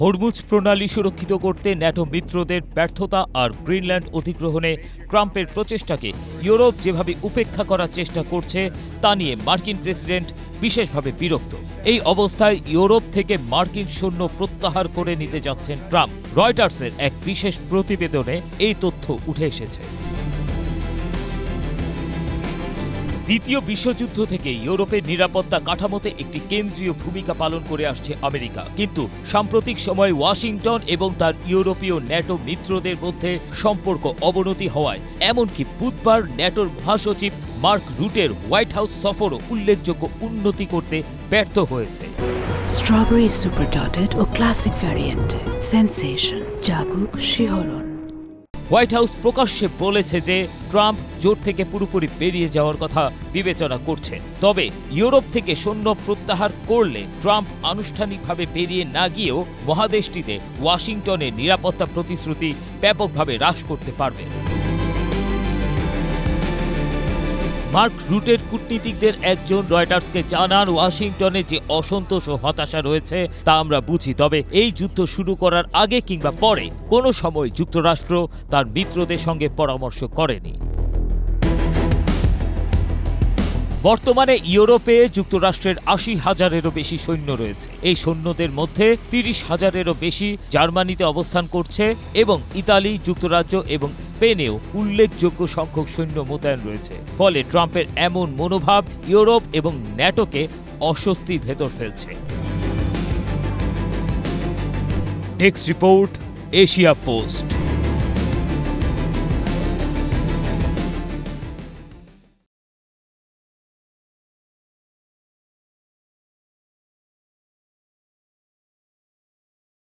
Hormuz প্রণালী সুরক্ষিত করতে ন্যাটো মিত্রদের ব্যর্থতা আর গ্রিনল্যান্ড অধিগ্রহণে ট্রাম্পের প্রচেষ্টাকে ইউরোপ যেভাবে উপেক্ষা করার চেষ্টা করছে তা নিয়ে মার্কিন প্রেসিডেন্ট বিশেষভাবে বিরক্ত। এই অবস্থায় ইউরোপ থেকে মার্কিন সৈন্য প্রত্যাহার করে নিতে যাচ্ছেন ট্রাম্প। রয়টার্সের এক বিশেষ প্রতিবেদনে এই তথ্য উঠে এসেছে। দ্বিতীয় বিশ্বযুদ্ধ থেকে ইউরোপের নিরাপত্তা কাঠামোতে একটি কেন্দ্রীয় ভূমিকা পালন করে আসছে আমেরিকা, কিন্তু সাম্প্রতিক সময়ে ওয়াশিংটন এবং তার ইউরোপীয় ন্যাটো মিত্রদের মধ্যে সম্পর্ক অবনতি হওয়ায় এমনকি বুধবার ন্যাটোর মহাসচিব মার্ক রুটের হোয়াইট হাউস সফরও উল্লেখযোগ্য উন্নতি করতে ব্যর্থ হয়েছে। স্ট্রবেরি সুপার ডটেড ও ক্লাসিক ভ্যারিয়েন্টে সেন্সেশন জাগুক শিহরণ। হোয়াইট হাউস প্রকাশ্যে বলেছে যে ট্রাম্প জোট থেকে পুরোপুরি বেরিয়ে যাওয়ার কথা বিবেচনা করছেন, তবে ইউরোপ থেকে সৈন্য প্রত্যাহার করলে ট্রাম্প আনুষ্ঠানিকভাবে বেরিয়ে না গিয়েও মহাদেশটিতে ওয়াশিংটনের নিরাপত্তা প্রতিশ্রুতি ব্যাপকভাবে হ্রাস করতে পারবে। মার্ক রুটের কূটনীতিকদের একজন রয়টার্সকে জানান, ওয়াশিংটনে যে অসন্তোষ ও হতাশা রয়েছে তা আমরা বুঝি, তবে এই যুদ্ধ শুরু করার আগে কিংবা পরে কোনো সময় যুক্তরাষ্ট্র তার মিত্রদের সঙ্গে পরামর্শ করেনি। বর্তমানে ইউরোপে যুক্তরাষ্ট্রের ৮০,০০০-এরও বেশি সৈন্য রয়েছে। এই সৈন্যদের মধ্যে ৩০,০০০-এরও বেশি জার্মানিতে অবস্থান করছে এবং ইতালি, যুক্তরাজ্য এবং স্পেনেও উল্লেখযোগ্য সংখ্যক সৈন্য মোতায়েন রয়েছে। ফলে ট্রাম্পের এমন মনোভাব ইউরোপ এবং ন্যাটোকে অস্বস্তির ভেতর ফেলছে। Desk report, Asia post.